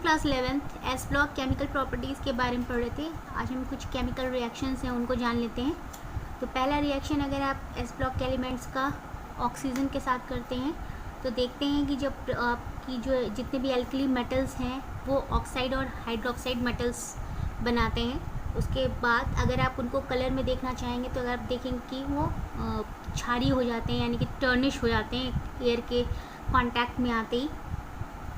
Class 11th S block chemical properties के बारे में पढ़ रहे थे। आज हम कुछ केमिकल रिएक्शंस हैं उनको जान लेते हैं। तो पहला रिएक्शन अगर आप एस ब्लॉक के एलिमेंट्स का ऑक्सीजन के साथ करते हैं तो देखते हैं कि जब आपकी जो जितने भी एल्कली मेटल्स हैं वो ऑक्साइड और हाइड्रोक्साइड मेटल्स बनाते हैं। उसके बाद अगर आप उनको कलर में देखना चाहेंगे तो अगर आप देखेंगे कि वो क्षारीय हो जाते हैं, यानी कि टर्निश हो जाते हैं एयर के कांटेक्ट में आते ही।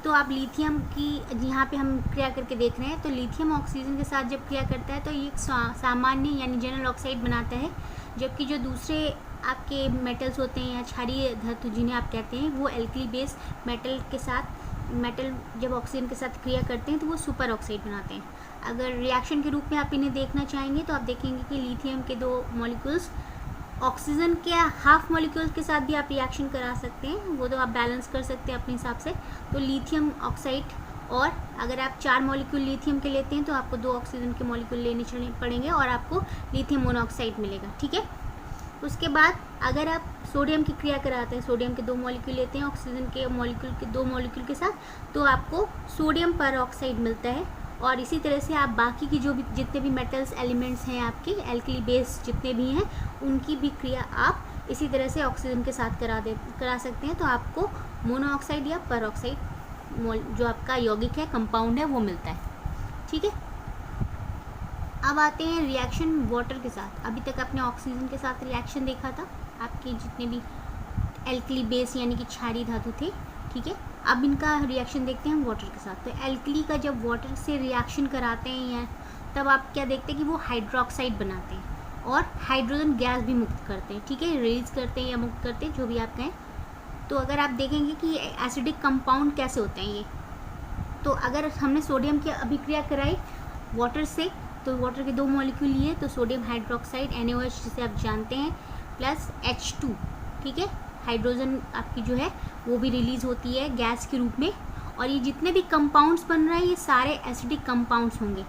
तो आप लिथियम की यहाँ पे हम क्रिया करके देख रहे हैं, तो लिथियम ऑक्सीजन के साथ जब क्रिया करता है तो ये एक सामान्य यानी जनरल ऑक्साइड बनाता है, जबकि जो दूसरे आपके मेटल्स होते हैं या क्षारीय धातु जिन्हें आप कहते हैं वो एल्कली बेस मेटल जब ऑक्सीजन के साथ क्रिया करते हैं तो वो सुपर ऑक्साइड बनाते हैं। अगर रिएक्शन के रूप में आप इन्हें देखना चाहेंगे तो आप देखेंगे कि लिथियम के दो मॉलिक्यूल्स ऑक्सीजन के हाफ मॉलिक्यूल्स के साथ भी आप रिएक्शन करा सकते हैं, वो तो आप बैलेंस कर सकते हैं अपने हिसाब से। तो लिथियम ऑक्साइड, और अगर आप 4 मॉलिक्यूल लिथियम के लेते हैं तो आपको 2 ऑक्सीजन के मॉलिक्यूल लेने पड़ेंगे और आपको लिथियम मोनोऑक्साइड मिलेगा, ठीक है। उसके बाद अगर आप सोडियम की क्रिया कराते हैं, सोडियम के 2 मॉलिक्यूल लेते हैं ऑक्सीजन के मॉलिक्यूल के 2 मॉलिक्यूल के साथ, तो आपको सोडियम पर ऑक्साइड मिलता है। और इसी तरह से आप बाकी की जो भी जितने भी मेटल्स एलिमेंट्स हैं आपके एल्कली बेस जितने भी हैं उनकी भी क्रिया आप इसी तरह से ऑक्सीजन के साथ करा सकते हैं, तो आपको मोनोऑक्साइड या परऑक्साइड जो आपका यौगिक है, कंपाउंड है, वो मिलता है, ठीक है। अब आते हैं रिएक्शन वाटर के साथ। अभी तक आपने ऑक्सीजन के साथ रिएक्शन देखा था, आपके जितने भी एल्कली बेस यानी कि क्षारीय धातु थे, ठीक है। अब इनका रिएक्शन देखते हैं वाटर के साथ। तो एल्कली का जब वाटर से रिएक्शन कराते हैं या तब आप क्या देखते हैं कि वो हाइड्रोक्साइड बनाते हैं और हाइड्रोजन गैस भी मुक्त करते हैं, ठीक है, रिलीज करते हैं या मुक्त करते हैं, जो भी आप कहें। तो अगर आप देखेंगे कि एसिडिक कंपाउंड कैसे होते हैं ये, तो अगर हमने सोडियम की अभिक्रिया कराई वाटर से, तो वाटर के 2 मॉलिक्यूल लिए, तो सोडियम हाइड्रोक्साइड NaOH जिसे आप जानते हैं प्लस H2, ठीक है, हाइड्रोजन आपकी जो है वो भी रिलीज़ होती है गैस के रूप में। और ये जितने भी कंपाउंड्स बन रहे हैं ये सारे एसिडिक कंपाउंड्स होंगे,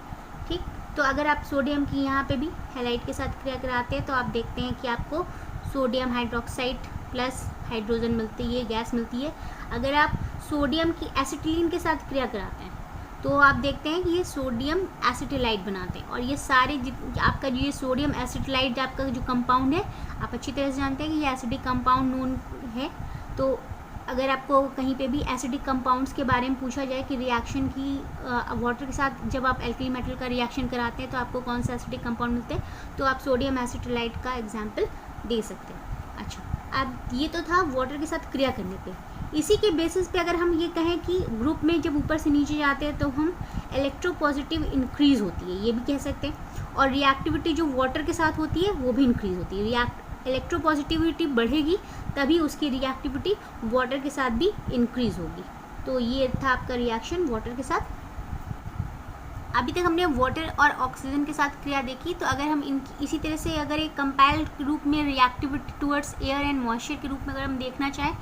ठीक। तो अगर आप सोडियम की यहाँ पे भी हैलाइड के साथ क्रिया कराते हैं तो आप देखते हैं कि आपको सोडियम हाइड्रोक्साइड प्लस हाइड्रोजन मिलती है, गैस मिलती है। अगर आप सोडियम की एसिटिलीन के साथ क्रिया कराते हैं तो आप देखते हैं कि ये सोडियम एसिटिलाइड बनाते हैं। और ये सारे आपका जो ये सोडियम एसिटिलाइड आपका जो कंपाउंड है, आप अच्छी तरह से जानते हैं कि ये एसिडिक कंपाउंड नोन है। तो अगर आपको कहीं पे भी एसिडिक कंपाउंड्स के बारे में पूछा जाए कि रिएक्शन की वाटर के साथ जब आप एल्कली मेटल का रिएक्शन कराते हैं तो आपको कौन सा एसिडिक कंपाउंड मिलते हैं, तो आप सोडियम एसिटिलाइड का एग्जाम्पल दे सकते हैं। अच्छा, अब ये तो था वाटर के साथ क्रिया करने पे। इसी के बेसिस पे अगर हम ये कहें कि ग्रुप में जब ऊपर से नीचे जाते हैं तो हम इलेक्ट्रोपॉजिटिव इंक्रीज़ होती है, ये भी कह सकते हैं। और रिएक्टिविटी जो वाटर के साथ होती है वो भी इंक्रीज़ होती है। इलेक्ट्रोपॉजिटिविटी बढ़ेगी तभी उसकी रिएक्टिविटी वाटर के साथ भी इंक्रीज़ होगी। तो ये था आपका रिएक्शन वाटर के साथ। अभी तक हमने वाटर और ऑक्सीजन के साथ क्रिया देखी। तो अगर हम इसी तरह से अगर एक कंपाइल्ड रूप में reactivity towards air and moisture के रूप में अगर हम देखना चाहें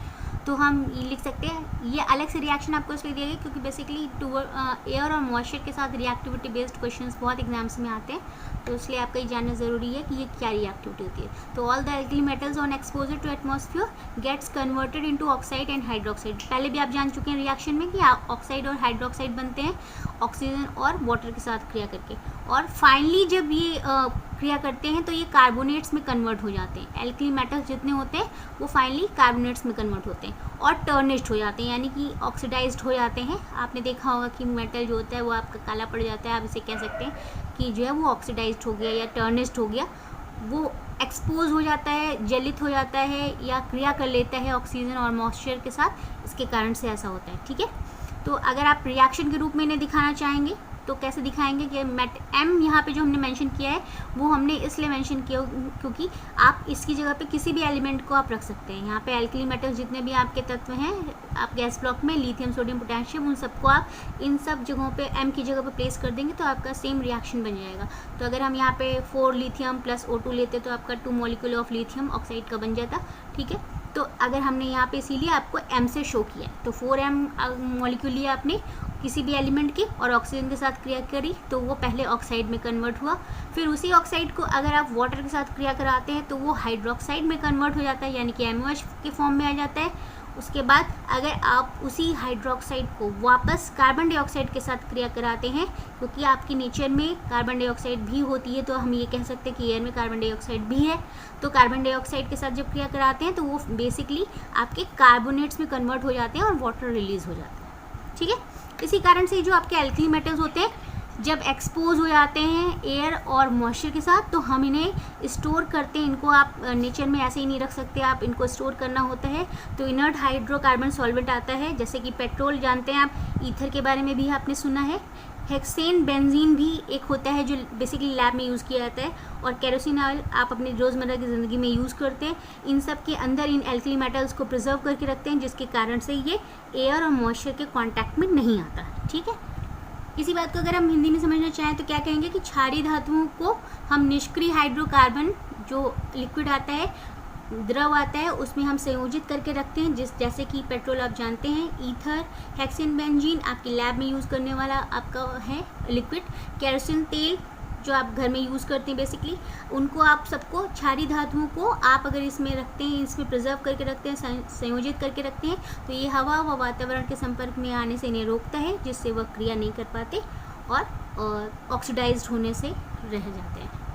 तो हम ये लिख सकते हैं। ये अलग से रिएक्शन आपको इसलिए दिया गया क्योंकि बेसिकली एयर और मॉइस्चर के साथ रिएक्टिविटी बेस्ड क्वेश्चंस बहुत एग्जाम्स में आते हैं, तो इसलिए आपका ये जानना ज़रूरी है कि ये क्या रिएक्टिविटी होती है। तो all the alkali metals on exposure to atmosphere gets converted into oxide and hydroxide. पहले भी आप जान चुके हैं रिएक्शन में कि ऑक्साइड और हाइड्रोक्साइड बनते हैं ऑक्सीजन और वाटर के साथ क्रिया करके। और फाइनली जब ये क्रिया करते हैं तो ये कार्बोनेट्स में कन्वर्ट हो जाते हैं। एल्कली मेटल्स जितने होते हैं वो फाइनली कार्बोनेट्स में कन्वर्ट होते हैं और टर्निश्ड हो जाते हैं, यानी कि ऑक्सीडाइज्ड हो जाते हैं। आपने देखा होगा कि मेटल जो होता है वो आपका काला पड़ जाता है, आप इसे कह सकते हैं कि जो है वो ऑक्सीडाइज्ड हो गया या टर्निश्ड हो गया, वो एक्सपोज हो जाता है, जलित हो जाता है या क्रिया कर लेता है ऑक्सीजन और मॉइस्चर के साथ, इसके कारण से ऐसा होता है, ठीक है। तो अगर आप रिएक्शन के रूप में इन्हें दिखाना चाहेंगे तो कैसे दिखाएंगे कि M यहाँ पे जो हमने मेंशन किया है वो हमने इसलिए मेंशन किया क्योंकि आप इसकी जगह पे किसी भी एलिमेंट को आप रख सकते हैं। यहाँ पे एल्कली मेटल्स जितने भी आपके तत्व हैं आप गैस ब्लॉक में, लिथियम सोडियम पोटेशियम, उन सबको आप इन सब जगहों पे M की जगह पे प्लेस कर देंगे तो आपका सेम रिएक्शन बन जाएगा। तो अगर हम यहाँ पे 4 लिथियम प्लस O2 लेते तो आपका 2 मॉलिक्यूल ऑफ लिथियम ऑक्साइड का बन जाता, ठीक है। तो अगर हमने यहाँ पे इसीलिए आपको M से शो किया, तो 4M मॉलिक्यूल लिया आपने किसी भी एलिमेंट के और ऑक्सीजन के साथ क्रिया करी तो वो पहले ऑक्साइड में कन्वर्ट हुआ। फिर उसी ऑक्साइड को अगर आप वाटर के साथ क्रिया कराते हैं तो वो हाइड्रोक्साइड में कन्वर्ट हो जाता है, यानी कि MOH के फॉर्म में आ जाता है। उसके बाद अगर आप उसी हाइड्रोक्साइड को वापस कार्बन डाइऑक्साइड के साथ क्रिया कराते हैं, क्योंकि आपके नेचर में कार्बन डाइऑक्साइड भी होती है, तो हम ये कह सकते हैं कि एयर में कार्बन डाइऑक्साइड भी है, तो कार्बन डाइऑक्साइड के साथ जब क्रिया कराते हैं तो वो बेसिकली आपके कार्बोनेट्स में कन्वर्ट हो जाते हैं और वाटर रिलीज हो जाता है। ठीक है, इसी कारण से जो आपके एल्कली मेटल्स होते हैं जब एक्सपोज हो जाते हैं एयर और मॉइस्चर के साथ, तो हम इन्हें स्टोर करते हैं। इनको आप नेचर में ऐसे ही नहीं रख सकते, आप इनको स्टोर करना होता है। तो इनर्ट हाइड्रोकार्बन सॉल्वेंट आता है, जैसे कि पेट्रोल जानते हैं आप, ईथर के बारे में भी आपने सुना है। हेक्सेन बेंजीन भी एक होता है जो बेसिकली लैब में यूज़ किया जाता है, और केरोसिन ऑयल आप अपनी रोज़मर्रा की ज़िंदगी में यूज़ करते हैं। इन सब के अंदर इन एल्कली मेटल्स को प्रिजर्व करके रखते हैं, जिसके कारण से ये एयर और मॉइस्चर के कॉन्टैक्ट में नहीं आता। ठीक है, इसी बात को अगर हम हिंदी में समझना चाहें तो क्या कहेंगे कि क्षारीय धातुओं को हम निष्क्रिय हाइड्रोकार्बन, जो लिक्विड आता है, द्रव आता है, उसमें हम संयोजित करके रखते हैं। जैसे कि पेट्रोल आप जानते हैं, ईथर, हेक्सेन बेंजीन आपकी लैब में यूज़ करने वाला आपका है लिक्विड, केरोसिन तेल जो आप घर में यूज़ करते हैं बेसिकली, उनको आप सबको क्षारीय धातुओं को आप अगर इसमें रखते हैं, इसमें प्रिजर्व करके रखते हैं, संयोजित करके रखते हैं, तो ये हवा व वातावरण के संपर्क में आने से इन्हें रोकता है, जिससे वह क्रिया नहीं कर पाते और ऑक्सीडाइज्ड होने से रह जाते हैं।